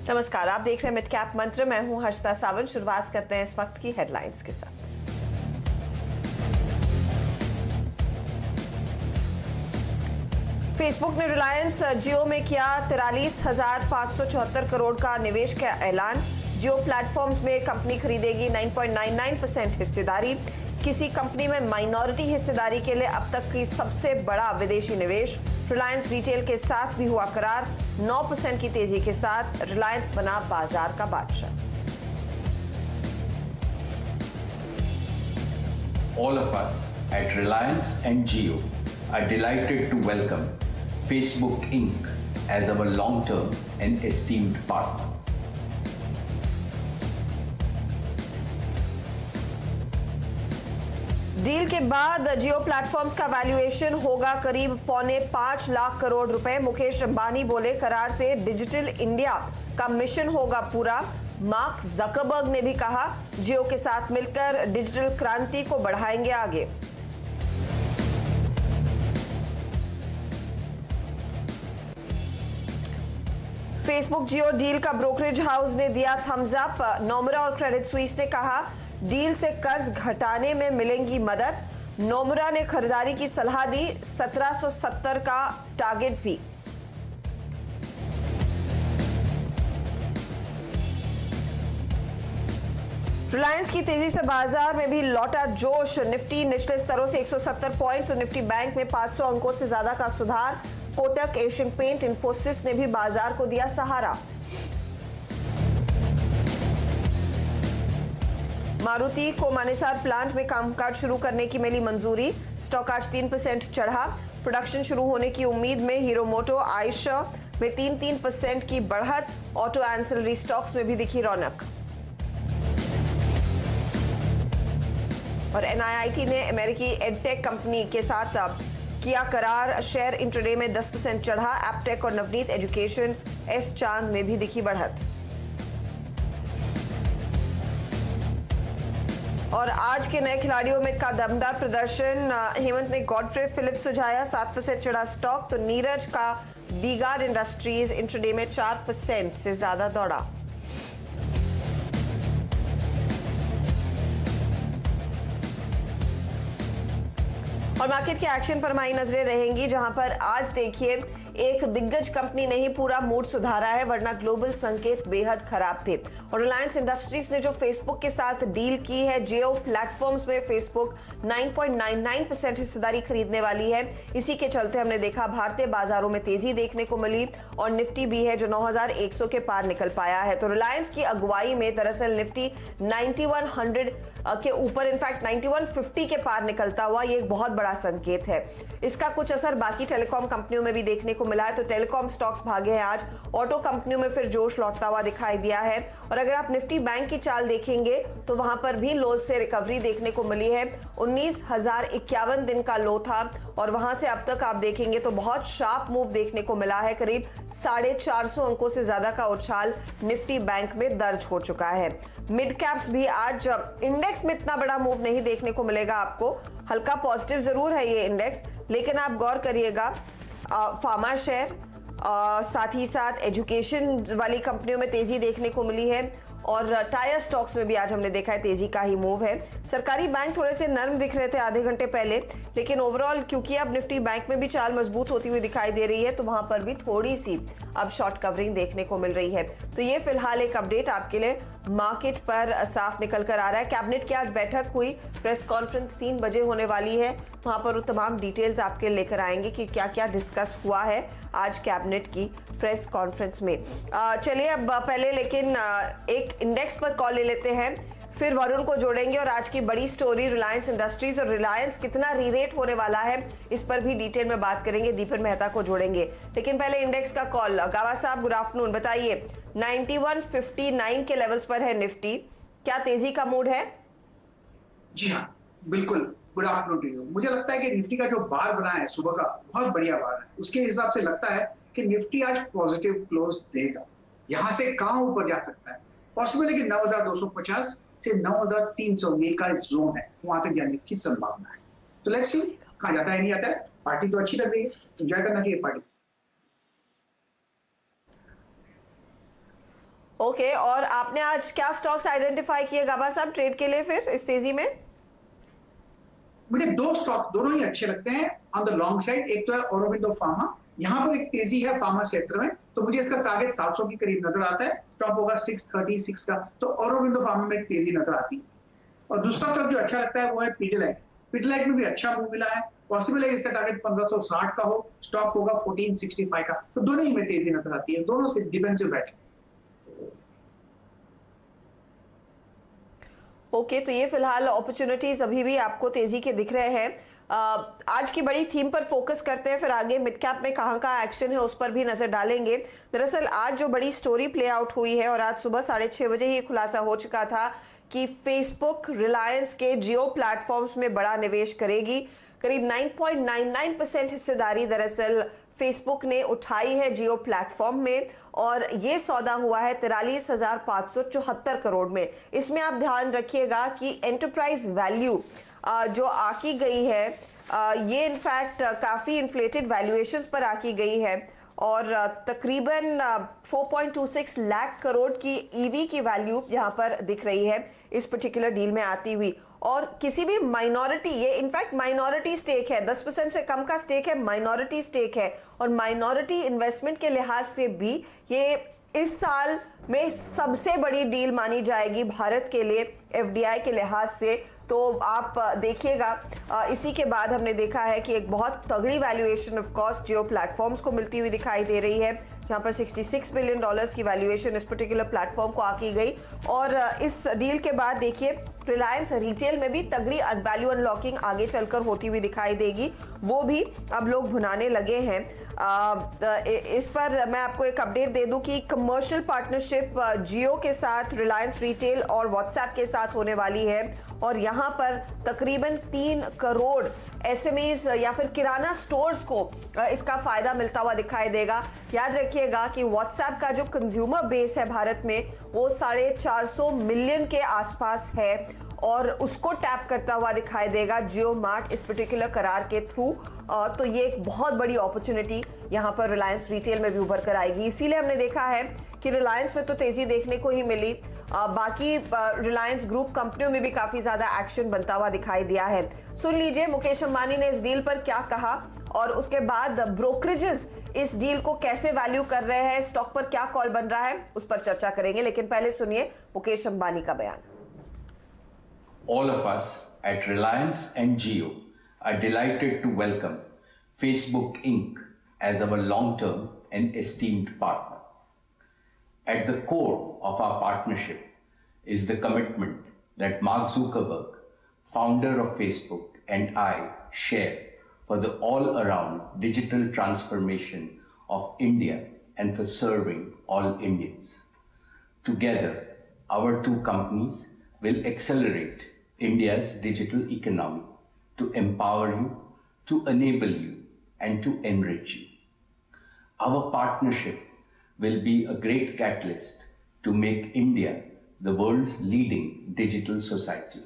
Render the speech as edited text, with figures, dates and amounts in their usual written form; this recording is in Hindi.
नमस्कार, आप देख रहे हैं मिड कैप मंत्र। मैं हूं हर्षिता सावंत। शुरुआत करते हैं इस वक्त की हेडलाइंस के साथ। फेसबुक ने रिलायंस जियो में किया 43,574 करोड़ का निवेश का ऐलान। जियो प्लेटफॉर्म्स में कंपनी खरीदेगी 9.99% हिस्सेदारी। किसी कंपनी में माइनॉरिटी हिस्सेदारी के लिए अब तक की सबसे बड़ा विदेशी निवेश। रिलायंस रिटेल के साथ भी हुआ करार। 9% की तेजी के साथ रिलायंस बना बाजार का बादशाह। All of us at Reliance and Jio are delighted to welcome Facebook Inc. as our long-term and esteemed partner. Deal के बाद जियो प्लेटफॉर्म्स का वैल्यूएशन होगा करीब 4.25 लाख करोड़ रुपए। मुकेश अंबानी बोले, करार से डिजिटल इंडिया का मिशन होगा पूरा। मार्क जकरबर्ग ने भी कहा, जियो के साथ मिलकर डिजिटल क्रांति को बढ़ाएंगे आगे। फेसबुक जियो डील का ब्रोकरेज हाउस ने दिया थम्स अप। नोमुरा और क्रेडिट स्विस ने कहा, डील से कर्ज घटाने में मिलेंगी मदद। नोमुरा ने खरीदारी की सलाह दी। 1770 का टारगेट भी। रिलायंस की तेजी से बाजार में भी लौटा जोश। निफ्टी निचले स्तरों से 170 पॉइंट तो निफ्टी बैंक में 500 अंकों से ज्यादा का सुधार। कोटक, एशियन पेंट, इंफोसिस ने भी बाजार को दिया सहारा। मारुति को मानेसर प्लांट में कामकाज शुरू करने की मिली मंजूरी। स्टॉक आज 3% चढ़ा। प्रोडक्शन शुरू होने की उम्मीद में हीरो मोटो आयशा में 3% की बढ़त। ऑटो एंसिलरी स्टॉक्स में भी दिखी रौनक। और एनआईआईटी ने अमेरिकी एडटेक कंपनी के साथ किया करार। शेयर इंट्राडे में 10% चढ़ा। एपटेक और नवनीत एजुकेशन, एस चांद में भी दिखी बढ़त। और आज के नए खिलाड़ियों में का दमदार प्रदर्शन। हेमंत ने गॉडफ्रे फिलिप्स सुझाया, 7% चढ़ा स्टॉक। तो नीरज का वी-गार्ड इंडस्ट्रीज इंट्राडे में 4% से ज्यादा दौड़ा। और मार्केट के एक्शन पर हमारी नजरें रहेंगी, जहां पर आज देखिए एक दिग्गज कंपनी ने ही पूरा मूड सुधारा है, वरना ग्लोबल संकेत बेहद खराब थे। और रिलायंस इंडस्ट्रीज ने जो फेसबुक के साथ डील की है, जियो प्लेटफॉर्म्स में फेसबुक 9.99% हिस्सेदारी खरीदने वाली है। इसी के चलते हमने देखा भारतीय बाजारों में तेजी देखने को मिली और निफ्टी भी है जो 9100 के पार निकल पाया है। तो रिलायंस की अगुवाई में दरअसल निफ्टी 9100 के ऊपर, इनफैक्ट 9150 के पार निकलता हुआ, ये एक बहुत बड़ा संकेत है। इसका कुछ असर बाकी टेलीकॉम कंपनियों में भी देखने को मिला है। तो टेलीकॉम स्टॉक्स भागे हैं आज। ऑटो कंपनियों में फिर जोश लौटता हुआ दिखाई दिया है। और अगर आप निफ्टी बैंक की चाल देखेंगे तो वहां पर भी लो से रिकवरी देखने को मिली है। 19,051 दिन का लो था और वहां से अब तक आप देखेंगे तो बहुत शार्प मूव देखने को मिला है। करीब 450 अंकों से ज्यादा का उछाल निफ्टी बैंक में दर्ज हो चुका है। मिड कैप्स भी आज इंडेक्स में इतना बड़ा मूव नहीं देखने को मिलेगा आपको। हल्का पॉजिटिव जरूर है ये इंडेक्स, लेकिन आप गौर करिएगा फार्मा शेयर, साथ ही साथ एजुकेशन वाली कंपनियों में तेजी देखने को मिली है। और टायर स्टॉक्स में भी आज हमने देखा है तेजी का ही मूव है। सरकारी बैंक थोड़े से नर्म दिख रहे थे आधे घंटे पहले, लेकिन ओवरऑल क्योंकि अब निफ्टी बैंक में भी चाल मजबूत होती हुई दिखाई दे रही है, तो वहां पर भी थोड़ी सी अब शॉर्ट कवरिंग देखने को मिल रही है। तो ये फिलहाल एक अपडेट आपके लिए मार्केट पर साफ निकल कर आ रहा है। कैबिनेट की आज बैठक हुई, प्रेस कॉन्फ्रेंस 3 बजे होने वाली है। वहां पर तमाम डिटेल्स आपके लेकर आएंगे कि क्या क्या डिस्कस हुआ है आज कैबिनेट की प्रेस कॉन्फ्रेंस में। चलिए अब पहले लेकिन एक इंडेक्स पर कॉल ले लेते हैं, फिर वरुण को जोड़ेंगे और आज की बड़ी स्टोरी रिलायंस इंडस्ट्रीज और रिलायंस कितना रीरेट होने वाला है इस पर भी डिटेल में बात करेंगे। दीपक मेहता को जोड़ेंगे, लेकिन पहले इंडेक्स का कॉल। गावा साहब गुड आफ्टरनून, बताइए 9159 के लेवल्स पर है निफ्टी, क्या तेजी का मूड है? जी हाँ, बिल्कुल। Good afternoon to you. मुझे लगता है कि निफ्टी का जो बार बना है सुबह का, बहुत बढ़िया बार है। उसके हिसाब से लगता है कि निफ्टी आज पॉजिटिव क्लोज देगा। यहां से कहां ऊपर जा सकता है? पॉसिबल है कि 9250 से 9300 ये का जोन है, वहां तक जाने की संभावना है। तो लेट्स सी कहां जाता है, नहीं आता है। पार्टी तो अच्छी लग रही है, एंजॉय करना चाहिए पार्टी। ओके, और आपने आज क्या स्टॉक्स आइडेंटिफाई किए गाबा साहब ट्रेड के लिए फिर इस तेजी में? मुझे दो स्टॉक दोनों ही अच्छे लगते हैं ऑन द लॉन्ग साइड। एक तो है ऑरोबिंदो फार्मा, यहाँ पर एक तेजी है फार्मा क्षेत्र में, तो मुझे इसका टारगेट 700 के करीब नजर आता है। स्टॉप होगा 636 का, तो ऑरोबिंदो फार्मा में एक तेजी नजर आती है। और दूसरा स्टॉक जो अच्छा लगता है वो है पीडिलाइट। पीडिलाइट में भी अच्छा मूव मिला है, पॉसिबल है इसका टारगेट 1560 का हो, स्टॉप होगा 1465 का, तो दोनों ही में तेजी नजर आती है, दोनों से डिफेंसिव बैटिंग। ओके, तो ये फिलहाल अपॉर्चुनिटीज अभी भी आपको तेजी के दिख रहे हैं। आज की बड़ी थीम पर फोकस करते हैं, फिर आगे मिड कैप में कहाँ एक्शन है उस पर भी नजर डालेंगे। दरअसल आज जो बड़ी स्टोरी प्ले आउट हुई है और आज सुबह 6:30 बजे ही खुलासा हो चुका था कि फेसबुक रिलायंस के जियो प्लेटफॉर्म्स में बड़ा निवेश करेगी। करीब 9.99% हिस्सेदारी दरअसल फेसबुक ने उठाई है जियो प्लेटफॉर्म में, और ये सौदा हुआ है 43,574 करोड़ में। इसमें आप ध्यान रखिएगा कि एंटरप्राइज वैल्यू जो आकी गई है ये इनफैक्ट काफ़ी इन्फ्लेटेड वैल्यूएशंस पर आकी गई है, और तकरीबन 4.26 लाख करोड़ की ईवी की वैल्यू यहाँ पर दिख रही है इस पर्टिकुलर डील में आती हुई। और किसी भी माइनॉरिटी, ये इनफैक्ट माइनॉरिटी स्टेक है, 10% से कम का स्टेक है, माइनॉरिटी स्टेक है, और माइनॉरिटी इन्वेस्टमेंट के लिहाज से भी ये इस साल में सबसे बड़ी डील मानी जाएगी भारत के लिए एफडीआई के लिहाज से। तो आप देखिएगा, इसी के बाद हमने देखा है कि एक बहुत तगड़ी valuation of course Jio platforms को मिलती हुई दिखाई दे रही है, जहां पर $66 बिलियन की वैल्यूएशन इस पर्टिकुलर प्लेटफॉर्म को आकी गई। और इस डील के बाद देखिए रिलायंस रिटेल में भी तगड़ी वैल्यू अनलॉकिंग आगे चलकर होती हुई दिखाई देगी, वो भी अब लोग भुनाने लगे हैं। इस पर मैं आपको एक अपडेट दे दूं कि कमर्शियल पार्टनरशिप जियो के साथ रिलायंस रिटेल और व्हाट्सएप के साथ होने वाली है, और यहाँ पर तकरीबन 3 करोड़ एसएमईज या फिर किराना स्टोर्स को इसका फायदा मिलता हुआ दिखाई देगा। याद रखिएगा कि व्हाट्सएप का जो कंज्यूमर बेस है भारत में वो 450 मिलियन के आसपास है, और उसको टैप करता हुआ दिखाई देगा जियो मार्ट इस पर्टिकुलर करार के थ्रू। तो ये एक बहुत बड़ी अपॉर्चुनिटी यहाँ पर रिलायंस रिटेल में भी उभर कर आएगी। इसीलिए हमने देखा है कि रिलायंस में तो तेजी देखने को ही मिली, बाकी रिलायंस ग्रुप कंपनियों में भी काफी ज्यादा एक्शन बनता हुआ दिखाई दिया है। सुन लीजिए मुकेश अंबानी ने इस डील पर क्या कहा, और उसके बाद ब्रोकरेजेस इस डील को कैसे वैल्यू कर रहे हैं, स्टॉक पर क्या कॉल बन रहा है, उस पर चर्चा करेंगे। लेकिन पहले सुनिए मुकेश अंबानी का बयान। All of us at Reliance and Jio are delighted to welcome Facebook Inc. as our long-term and esteemed partner. At the core of our partnership is the commitment that Mark Zuckerberg, founder of Facebook, and I share for the all-around digital transformation of India and for serving all Indians. Together, our two companies will accelerate India's digital economy to empower you, to enable you, and to enrich you. Our partnership will be a great catalyst to make India the world's leading digital society.